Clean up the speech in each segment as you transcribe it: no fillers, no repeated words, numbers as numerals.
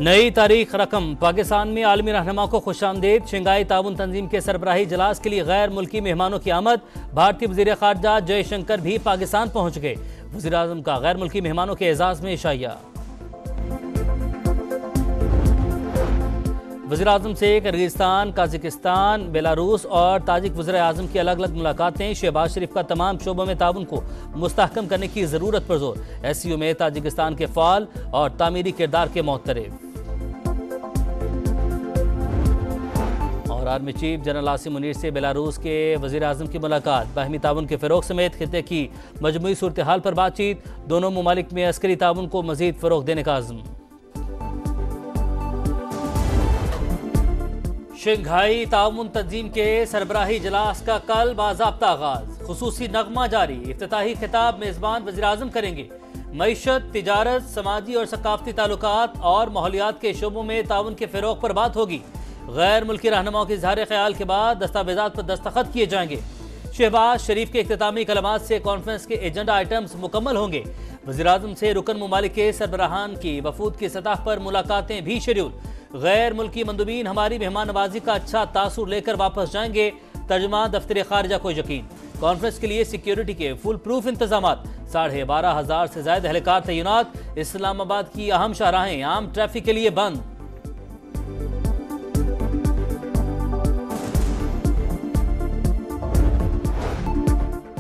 नई तारीख रकम पाकिस्तान में आलमी रहनुमा को खुशामदीद। शंघाई ताउन तंजीम के सरबराही इजलास के लिए गैर मुल्की मेहमानों की आमद। भारतीय वज़ीर ख़ारजा जयशंकर भी पाकिस्तान पहुँच गए। वज़ीर आज़म का गैर मुल्की मेहमानों के एजाज़ में इशाया। वज़ीर आज़म से किर्गिस्तान, कजाकिस्तान, बेलारूस और ताजिक वज़ीर आज़म की अलग अलग मुलाकातें। शहबाज शरीफ का तमाम शोबों में ताउन को मुस्तहकम करने की ज़रूरत पर जोर। SCO में ताजिकिस्तान के फ़ाल और तामीरी किरदार के मोहतरफ। और army chief general Asim Munir से बेलारूस के वज़ीर आज़म की मुलाकात। बाहमी ताउन के फ़रोग़ समेत खित्ते की मजमूई सूरत हाल पर बातचीत। दोनों ममालिक में अस्करी ताउन को मज़ीद फ़रोग़ देने का अज़्म। शंघाई ताउन तंजीम के सरबराही इजलास का कल बाज़ाब्ता आगाज़। खुसूसी नगमा जारी। इफ्तिताही खिताब मेज़बान वज़ीर आज़म करेंगे। मईशत, तिजारत, समाजी और सकाफती ताल्लुकात और माहौलियात के शोबों में ताउन के फ़रोग़ पर बात होगी। गैर मुल्की रहनुमाओं के इज़हार ख्याल के बाद दस्तावेज़ात पर दस्तखत किए जाएंगे। शहबाज शरीफ के इख्तितामी कलमात से कॉन्फ्रेंस के एजेंडा आइटम्स मुकम्मल होंगे। वज़ीर आज़म से रुकन ममालिक के सरबराहान की वफूद की सतह पर मुलाकातें भी शेड्यूल। गैर मुल्की मंदुबीन हमारी मेहमान नवाजी का अच्छा तासुर लेकर वापस जाएंगे। तर्जुमान दफ्तर खारजा को यकीन। कॉन्फ्रेंस के लिए सिक्योरिटी के फुल प्रूफ इंतजाम। 12,500 से ज्यादा एहलकार तैनात। इस्लामाबाद की अहम शाहराहें आम ट्रैफिक के लिए बंद।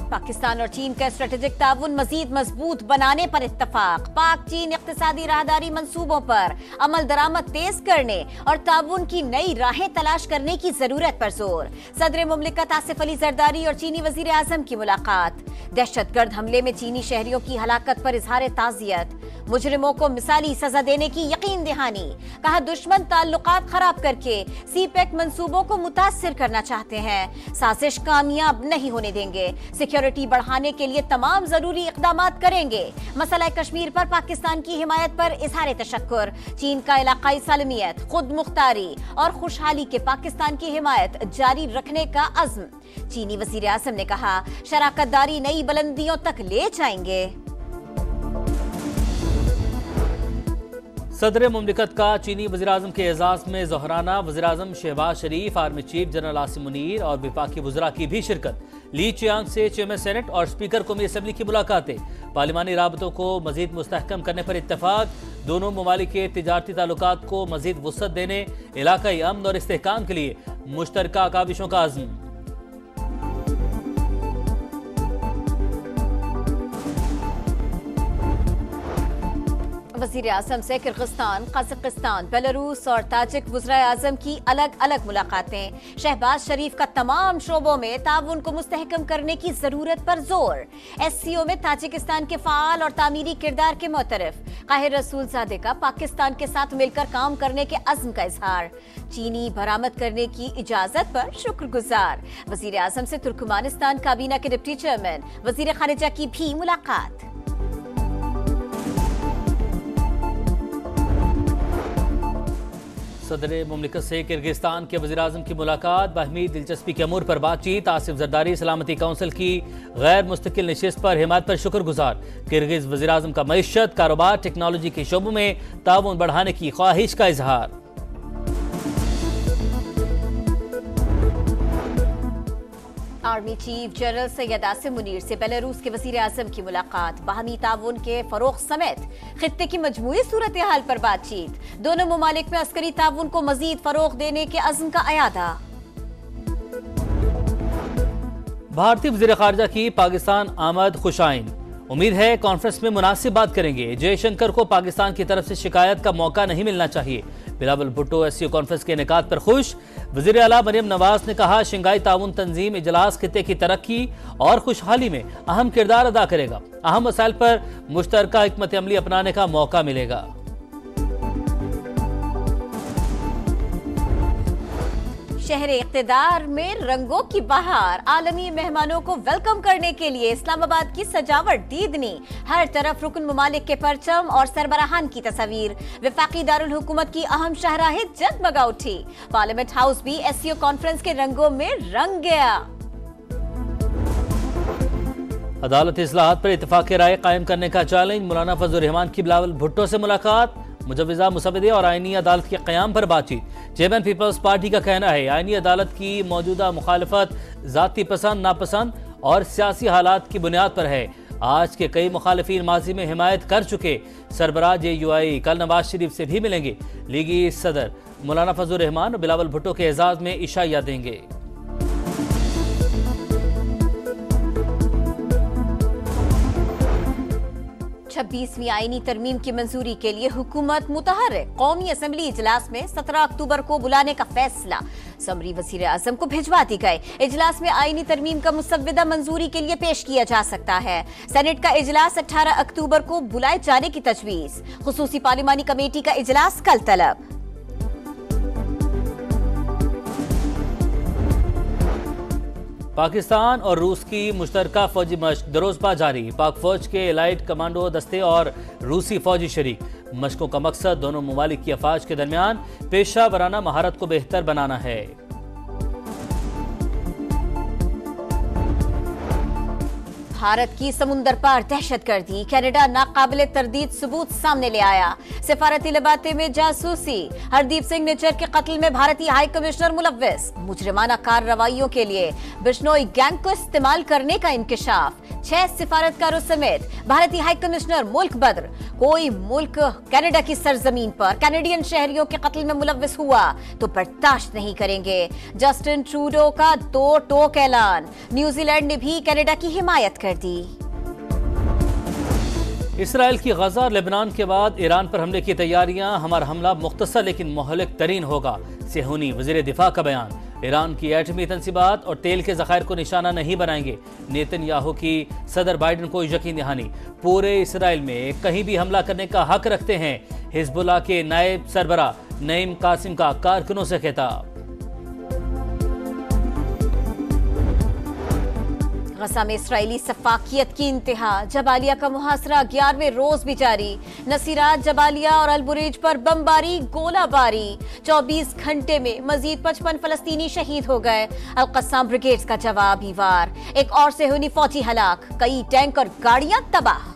पाकिस्तान और चीन का स्ट्रेटेजिक ताउन मजीद मजबूत बनाने पर इत्तफाक। पाक चीन इक्तिसादी राहदारी मंसूबों पर अमल दरामद तेज करने और ताउन की नई राहें तलाश करने की जरूरत पर जोर। सदर मुमलिकत आसिफ अली जरदारी और चीनी वजीर आजम की मुलाकात। दहशतगर्द हमले में चीनी शहरियों की हलाकत पर इजहार ताज़ियत। मुजरिमों को मिसाली सजा देने की यकीन दहानी। कहा दुश्मन ताल्लुकात खराब करके CPEC मंसूबों को मुतासिर करना चाहते हैं। साजिश कामयाब नहीं होने देंगे। सिक्योरिटी बढ़ाने के लिए तमाम जरूरी इकदाम करेंगे। मसला कश्मीर पर पाकिस्तान की हिमायत पर इजहार तशक्कुर। चीन का इलाकाई सालमियत, खुद मुख्तारी और खुशहाली के पाकिस्तान की हिमायत जारी रखने का अज़्म। चीनी वजीर आज़म ने कहा शराकतदारी नई बुलंदियों तक ले जाएंगे। सदर मुमलिकत का चीनी वज़ीर आज़म के एजाज़ में ज़ोहराना। वज़ीर आज़म Shahbaz Sharif, army chief general Asim Munir और विफाकी वज़रा की भी शिरकत। ली चियांग से चेयरमैन सेनेट और स्पीकर कौमी असम्बली की मुलाकातें। पार्लिमानी राबतों को मजीद मुस्तहकम करने पर इत्तफाक। दोनों ममालिक के तिजारती ताल्लुकात को मजीद वुसअत देने, इलाकाई अमन और इस्तेहकाम के लिए मुश्तरका काविशों का अज़्म। वज़ीर आज़म से किर्गिस्तान, कजाकिस्तान, बेलारूस और ताजिक वज़ीर आज़म की अलग अलग मुलाकातें। शहबाज शरीफ का तमाम शोबों में ताउन को मुस्तहकम करने की जरूरत पर जोर। SCO में ताजिकिस्तान के फ़ाल और तामीरी किरदार के मोतरफ। काहिर रसूलजादे का पाकिस्तान के साथ मिलकर काम करने के अज़्म का इजहार। चीनी बरामद करने की इजाजत पर शुक्रगुजार। वज़ीर आज़म से तुर्कमानिस्तान काबीना के डिप्टी चेयरमैन वज़ीर ख़ारिजा की भी मुलाकात। सदर मुमलिकत से किर्गिस्तान के वज़ीर आज़म की मुलाकात। बाहमी दिलचस्पी के अमूर पर बातचीत। आसिफ जरदारी सलामती काउंसिल की गैर मुस्तकिल नशिस्त पर हिमायत पर शुक्रगुजार। किर्गिज़ वज़ीर आज़म का मईशत, कारोबार, टेक्नोलॉजी के शोबों में ताउन बढ़ाने की ख्वाहिश का इजहार। Army chief general Syed Asim Munir से बेलारूस के वज़ीर आज़म की मुलाकात। बाहमी ताउन के फ़रोग़ समेत खित्ते की मजमूई सूरत हाल पर बातचीत। दोनों ममालिक में अस्करी ताउन को मजीद फ़रोग़ देने के अज़्म का अयादा। भारतीय वज़ीर ख़ारजा की पाकिस्तान आमद खुशाइन। उम्मीद है कॉन्फ्रेंस में मुनासिब बात करेंगे। जयशंकर को पाकिस्तान की तरफ से शिकायत का मौका नहीं मिलना चाहिए। बिलावल भुट्टो SCO कॉन्फ्रेंस के इनेकाद पर खुश। वज़ीर आला मरियम नवाज ने कहा शंघाई ताउन तंजीम इजलास खित्ते की तरक्की और खुशहाली में अहम किरदार अदा करेगा। अहम मसाइल पर मुश्तरका हिकमत अमली अपनाने का मौका मिलेगा। शहर इक़्तिदार में रंगों की बहार। आलमी मेहमानों को वेलकम करने के लिए इस्लामाबाद की सजावट दीदनी। हर तरफ रुकन ममालिक के परचम और सरबराहान की तस्वीर। वफाकी दारुल हुकूमत की अहम शाहराहें जगमगा उठी। पार्लियामेंट हाउस भी SCO कॉन्फ्रेंस के रंगों में रंग गया। अदालत इस्लाहात पर इत्तेफाक राय कायम करने का चैलेंज। मौलाना फजल रहमान की बिलावल भुट्टो से मुलाकात। मुजव्विजा मुसवदे और आईनी अदालत के क़याम पर बातचीत। चेयरमैन पीपल्स पार्टी का कहना है आईनी अदालत की मौजूदा मुखालफत ज़ाती पसंद नापसंद और सियासी हालात की बुनियाद पर है। आज के कई मुखालिफिन माजी में हिमायत कर चुके सरबराह UIE कल नवाज शरीफ से भी मिलेंगे। लीगी सदर मौलाना फजल रहमान और बिलावल भुट्टो के एजाज में इशाया देंगे। छब्बीसवीं आईनी तरमीम की मंजूरी के लिए हुकूमत मुतहर्रिक। कौमी असम्बली इजलास में 17 अक्टूबर को बुलाने का फैसला समरी वजीर आजम को भिजवा दी गए। इजलास में आईनी तरमीम का मुसव्वदा मंजूरी के लिए पेश किया जा सकता है। सेनेट का इजलास 18 अक्टूबर को बुलाए जाने की तजवीज। खुसूसी पार्लिमानी कमेटी का इजलास कल तलब। पाकिस्तान और रूस की मुश्तरका फौजी मशक दरोजबा जारी। पाक फौज के एलाइड कमांडो दस्ते और रूसी फौजी शरीक। मशकों का मकसद दोनों ममालिक की अफवाज के दरमियान पेशा वराना महारत को बेहतर बनाना है। भारत की समुंदर पार दहशतगर्दी। कनाडा नाकाबिले तरदीद सबूत सामने ले आया। सिफारती लबाते में जासूसी। हरदीप सिंह निज्जर के कत्ल में भारतीय हाई कमिश्नर मुलव्विस। मुजरिमाना कार्रवाइयों के लिए बिश्नोई गैंग को इस्तेमाल करने का इंकशाफ। 6 सिफारतकारों समेत भारतीय हाई कमिश्नर मुल्क बदर। कोई मुल्क कनाडा की सरजमीन पर कैनेडियन शहरियों के कत्ल में मुलव्विस हुआ तो बर्दाश्त नहीं करेंगे। जस्टिन ट्रूडो का 2 टोक ऐलान। न्यूजीलैंड ने भी कनाडा की हिमायत कर दी। इसराइल की गजा और लेबनान के बाद ईरान पर हमले की तैयारियां। हमारा हमला मुख्तसर लेकिन मोहलिक तरीन होगा। सेहूनी वजीर दिफा का बयान। ईरान की एटमी तंसीबात और तेल के ज़खायर को निशाना नहीं बनाएंगे। नेतन्याहू की सदर बाइडन को यकीन दहानी। पूरे इसराइल में कहीं भी हमला करने का हक रखते हैं। हिजबुल्लाह के नायब सरबरा नईम कासिम का कारकुनों से खिताब। गजा में इसराइली सफाकियत की इंतहा। जबालिया का मुहासरा 11वें रोज भी जारी। नसीरात, जबालिया और अलबुरेज पर बमबारी गोलाबारी। 24 घंटे में मजीद 55 फलस्तीनी शहीद हो गए। अल-कस्साम ब्रिगेड्स का जवाबी वार। एक और सेहूनी फौजी हलाक। कई टैंक और गाड़ियां तबाह।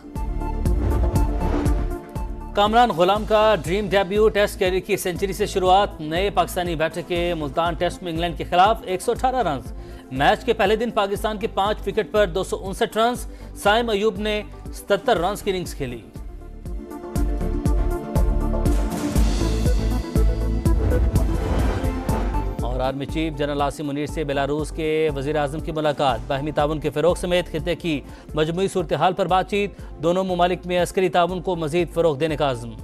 कामरान गुलाम का ड्रीम डेब्यू। टेस्ट कैरियर की सेंचुरी से शुरुआत। नए पाकिस्तानी बैटर के मुल्तान टेस्ट में इंग्लैंड के खिलाफ 118 रन। मैच के पहले दिन पाकिस्तान के 5 विकेट पर 259 रन। साइम अयूब ने 77 रन की इनिंग्स खेली। और army chief general Asim Munir से बेलारूस के वजीर आजम की मुलाकात। बाहमी ताउन के फ़रोग समेत खित्ते की मजमूई सूरत हाल पर बातचीत। दोनों ममालिक में अस्करी ताउन को मजीद फ़रोग देने का आज़म।